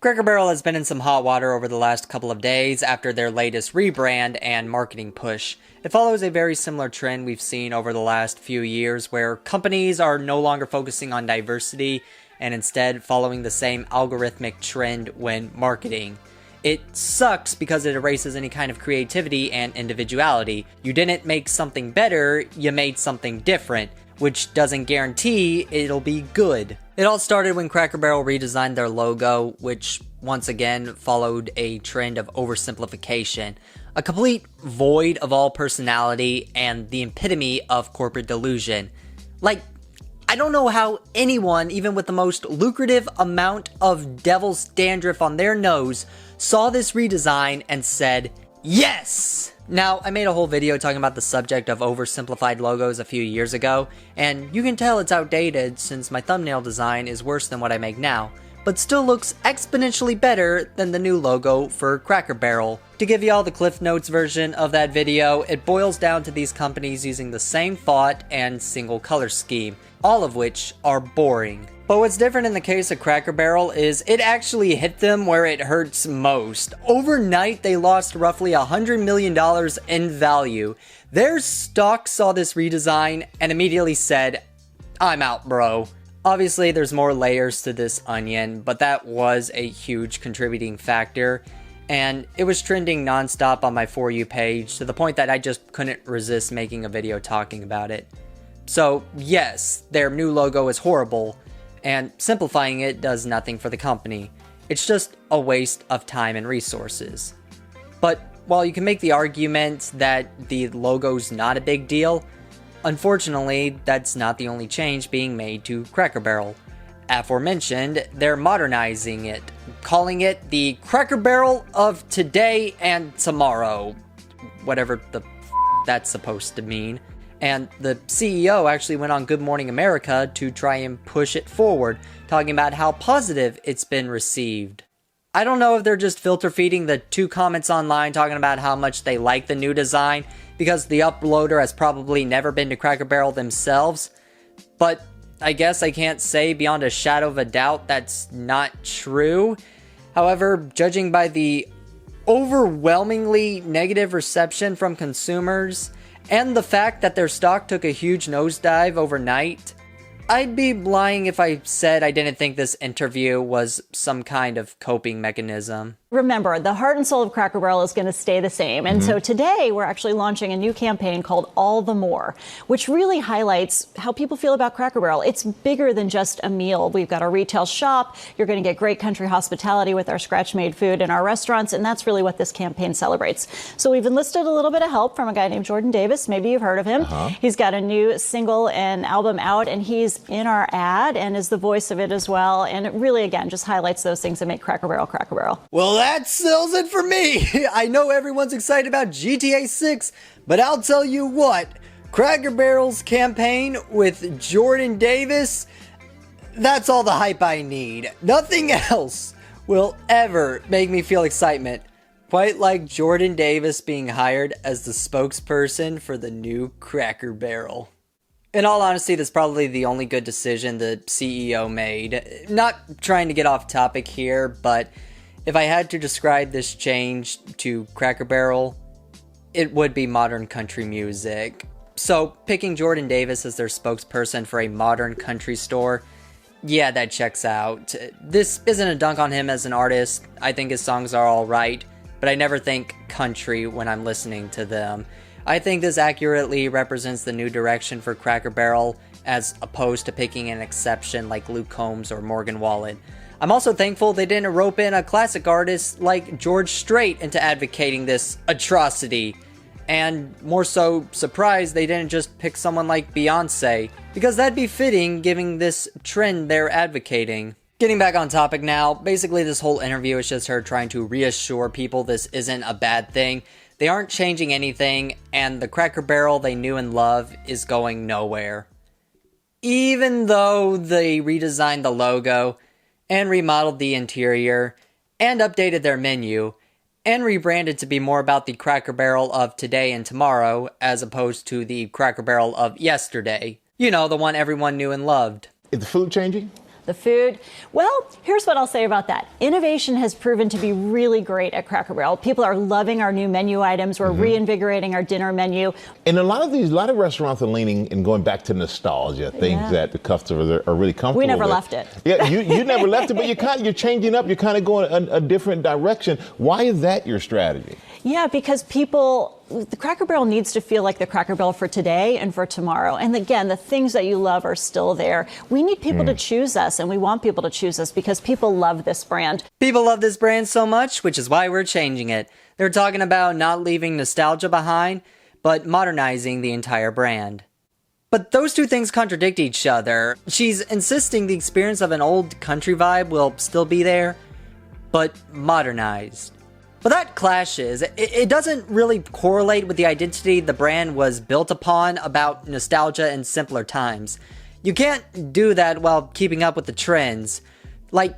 Cracker Barrel has been in some hot water over the last couple of days after their latest rebrand and marketing push. It follows a very similar trend we've seen over the last few years where companies are no longer focusing on diversity and instead following the same algorithmic trend when marketing. It sucks because it erases any kind of creativity and individuality. You didn't make something better, you made something different, which doesn't guarantee it'll be good. It all started when Cracker Barrel redesigned their logo, which once again followed a trend of oversimplification, a complete void of all personality and the epitome of corporate delusion. Like, I don't know how anyone, even with the most lucrative amount of devil's dandruff on their nose, saw this redesign and said, yes! Now, I made a whole video talking about the subject of oversimplified logos a few years ago, and you can tell it's outdated since my thumbnail design is worse than what I make now, but still looks exponentially better than the new logo for Cracker Barrel. To give you all the Cliff Notes version of that video, it boils down to these companies using the same font and single color scheme, all of which are boring. But what's different in the case of Cracker Barrel is it actually hit them where it hurts most. Overnight, they lost roughly $100 million in value. Their stock saw this redesign and immediately said, I'm out, bro. Obviously, there's more layers to this onion, but that was a huge contributing factor. And it was trending nonstop on my For You page to the point that I just couldn't resist making a video talking about it. So yes, their new logo is horrible, and simplifying it does nothing for the company. It's just a waste of time and resources. But while you can make the argument that the logo's not a big deal, unfortunately, that's not the only change being made to Cracker Barrel. Aforementioned, they're modernizing it, calling it the Cracker Barrel of today and tomorrow. Whatever the that's supposed to mean. And the CEO actually went on Good Morning America to try and push it forward, talking about how positive it's been received. I don't know if they're just filter feeding the 2 comments online talking about how much they like the new design, because the uploader has probably never been to Cracker Barrel themselves, but I guess I can't say beyond a shadow of a doubt that's not true. However, judging by the overwhelmingly negative reception from consumers, and the fact that their stock took a huge nosedive overnight, I'd be lying if I said I didn't think this interview was some kind of coping mechanism. Remember, the heart and soul of Cracker Barrel is going to stay the same. And so today we're actually launching a new campaign called All the More, which really highlights how people feel about Cracker Barrel. It's bigger than just a meal. We've got a retail shop. You're going to get great country hospitality with our scratch-made food in our restaurants. And that's really what this campaign celebrates. So we've enlisted a little bit of help from a guy named Jordan Davis. Maybe you've heard of him. He's got a new single and album out, and he's in our ad and is the voice of it as well. And it really, again, just highlights those things that make Cracker Barrel Cracker Barrel. Well, that sells it for me. I know everyone's excited about GTA 6, but I'll tell you what, Cracker Barrel's campaign with Jordan Davis, that's all the hype I need. Nothing else will ever make me feel excitement, quite like Jordan Davis being hired as the spokesperson for the new Cracker Barrel. In all honesty, that's probably the only good decision the CEO made. Not trying to get off topic here, but if I had to describe this change to Cracker Barrel, it would be modern country music. So, picking Jordan Davis as their spokesperson for a modern country store, yeah, that checks out. This isn't a dunk on him as an artist. I think his songs are alright, but I never think country when I'm listening to them. I think this accurately represents the new direction for Cracker Barrel, as opposed to picking an exception like Luke Combs or Morgan Wallen. I'm also thankful they didn't rope in a classic artist like George Strait into advocating this atrocity. And more so surprised they didn't just pick someone like Beyonce, because that'd be fitting given this trend they're advocating. Getting back on topic now, basically this whole interview is just her trying to reassure people this isn't a bad thing. They aren't changing anything, and the Cracker Barrel they knew and love is going nowhere. Even though they redesigned the logo, and remodeled the interior, and updated their menu, and rebranded to be more about the Cracker Barrel of today and tomorrow, as opposed to the Cracker Barrel of yesterday. You know, the one everyone knew and loved. Is the food changing? The food, well, here's what I'll say about that. Innovation has proven to be really great at Cracker Barrel. People are loving our new menu items. We're reinvigorating our dinner menu. And a lot of restaurants are leaning and going back to nostalgia, things that the customers are really comfortable with. We never left it. Yeah, you never left it, but you're changing up. You're kind of going a different direction. Why is that your strategy? Yeah, because the Cracker Barrel needs to feel like the Cracker Barrel for today and for tomorrow. And again, the things that you love are still there. We need people to choose us, and we want people to choose us because people love this brand. People love this brand so much, which is why we're changing it. They're talking about not leaving nostalgia behind, but modernizing the entire brand. But those two things contradict each other. She's insisting the experience of an old country vibe will still be there, but modernized. But that clashes. It doesn't really correlate with the identity the brand was built upon about nostalgia and simpler times. You can't do that while keeping up with the trends. Like,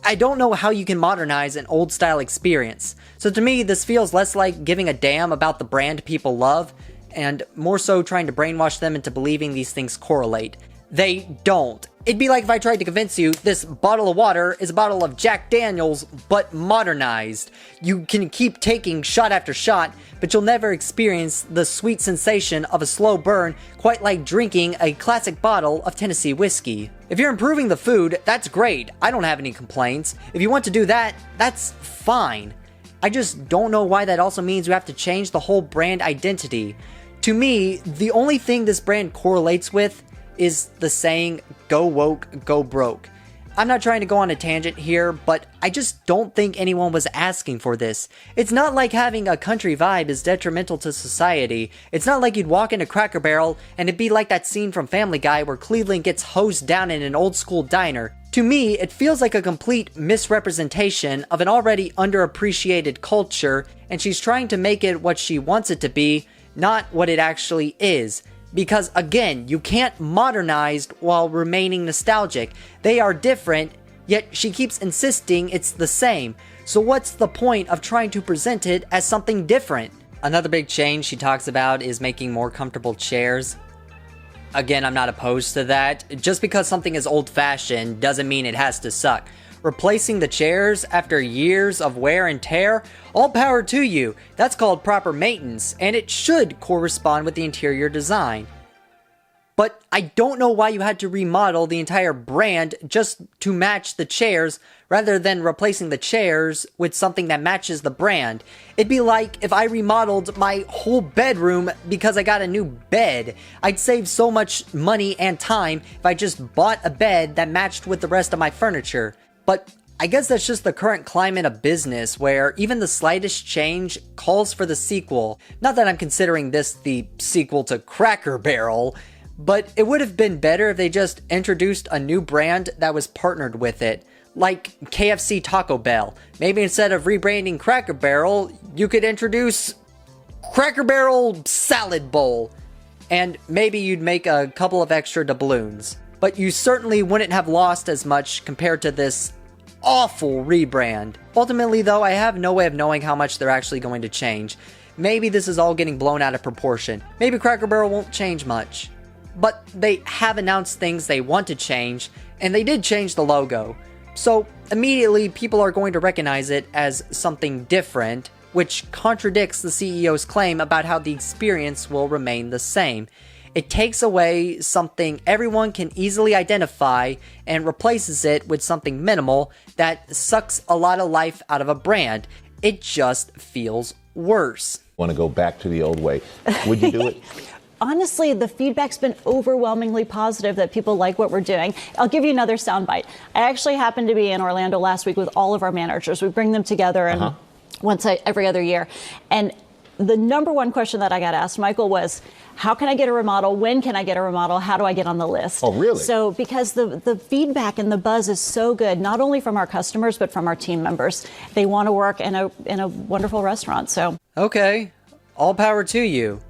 I don't know how you can modernize an old style experience. So to me, this feels less like giving a damn about the brand people love, and more so trying to brainwash them into believing these things correlate. They don't. It'd be like if I tried to convince you this bottle of water is a bottle of Jack Daniels, but modernized. You can keep taking shot after shot, but you'll never experience the sweet sensation of a slow burn quite like drinking a classic bottle of Tennessee whiskey. If you're improving the food, that's great. I don't have any complaints. If you want to do that, that's fine. I just don't know why that also means you have to change the whole brand identity. To me, the only thing this brand correlates with is the saying, go woke, go broke. I'm not trying to go on a tangent here, but I just don't think anyone was asking for this. It's not like having a country vibe is detrimental to society. It's not like you'd walk into Cracker Barrel and it'd be like that scene from Family Guy where Cleveland gets hosed down in an old school diner. To me, it feels like a complete misrepresentation of an already underappreciated culture, and she's trying to make it what she wants it to be, not what it actually is. Because again, you can't modernize while remaining nostalgic. They are different, yet she keeps insisting it's the same. So what's the point of trying to present it as something different? Another big change she talks about is making more comfortable chairs. Again, I'm not opposed to that. Just because something is old-fashioned doesn't mean it has to suck. Replacing the chairs after years of wear and tear, all power to you. That's called proper maintenance, and it should correspond with the interior design. But I don't know why you had to remodel the entire brand just to match the chairs, rather than replacing the chairs with something that matches the brand. It'd be like if I remodeled my whole bedroom because I got a new bed. I'd save so much money and time if I just bought a bed that matched with the rest of my furniture. But I guess that's just the current climate of business, where even the slightest change calls for the sequel. Not that I'm considering this the sequel to Cracker Barrel, but it would have been better if they just introduced a new brand that was partnered with it. Like KFC Taco Bell. Maybe instead of rebranding Cracker Barrel, you could introduce Cracker Barrel Salad Bowl. And maybe you'd make a couple of extra doubloons. But you certainly wouldn't have lost as much compared to this awful rebrand. Ultimately though, I have no way of knowing how much they're actually going to change. Maybe this is all getting blown out of proportion. Maybe Cracker Barrel won't change much. But they have announced things they want to change, and they did change the logo. So immediately people are going to recognize it as something different, which contradicts the CEO's claim about how the experience will remain the same. It takes away something everyone can easily identify and replaces it with something minimal that sucks a lot of life out of a brand. It just feels worse. Want to go back to the old way. Would you do it? Honestly, the feedback's been overwhelmingly positive that people like what we're doing. I'll give you another soundbite. I actually happened to be in Orlando last week with all of our managers. We bring them together and every other year. And the number one question that I got asked, Michael, was, how can I get a remodel? When can I get a remodel? How do I get on the list? Oh, really? So because the feedback and the buzz is so good, not only from our customers, but from our team members. They want to work in a wonderful restaurant. So okay, all power to you.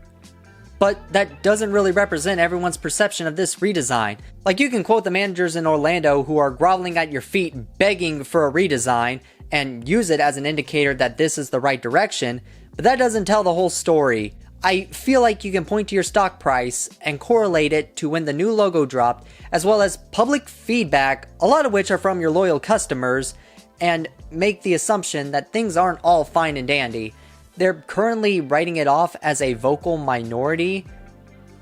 But that doesn't really represent everyone's perception of this redesign. Like, you can quote the managers in Orlando who are groveling at your feet begging for a redesign and use it as an indicator that this is the right direction, but that doesn't tell the whole story. I feel like you can point to your stock price and correlate it to when the new logo dropped, as well as public feedback, a lot of which are from your loyal customers, and make the assumption that things aren't all fine and dandy. They're currently writing it off as a vocal minority,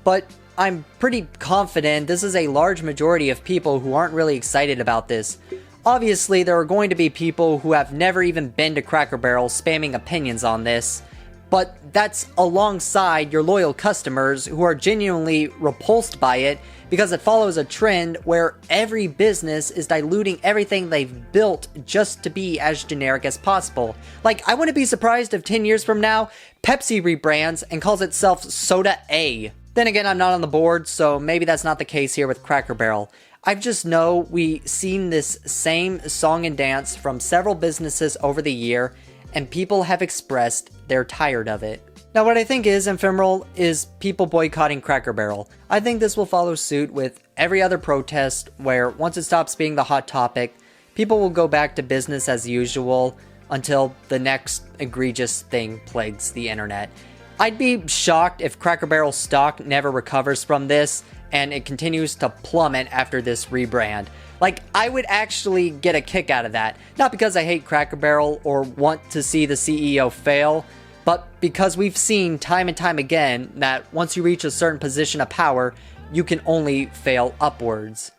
but I'm pretty confident this is a large majority of people who aren't really excited about this. Obviously, there are going to be people who have never even been to Cracker Barrel spamming opinions on this, but that's alongside your loyal customers who are genuinely repulsed by it because it follows a trend where every business is diluting everything they've built just to be as generic as possible. Like, I wouldn't be surprised if 10 years from now, Pepsi rebrands and calls itself Soda A. Then again, I'm not on the board, so maybe that's not the case here with Cracker Barrel. I just know we've seen this same song and dance from several businesses over the year, and people have expressed they're tired of it. Now, what I think is ephemeral is people boycotting Cracker Barrel. I think this will follow suit with every other protest where once it stops being the hot topic, people will go back to business as usual until the next egregious thing plagues the internet. I'd be shocked if Cracker Barrel stock never recovers from this and it continues to plummet after this rebrand. Like, I would actually get a kick out of that. Not because I hate Cracker Barrel or want to see the CEO fail, but because we've seen time and time again that once you reach a certain position of power, you can only fail upwards.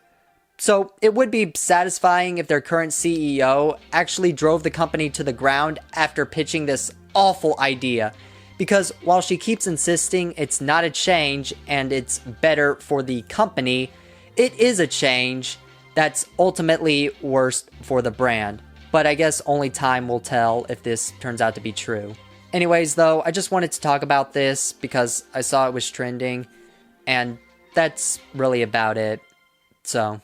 So it would be satisfying if their current CEO actually drove the company to the ground after pitching this awful idea. Because while she keeps insisting it's not a change and it's better for the company, it is a change that's ultimately worse for the brand. But I guess only time will tell if this turns out to be true. Anyways, though, I just wanted to talk about this because I saw it was trending, and that's really about it. So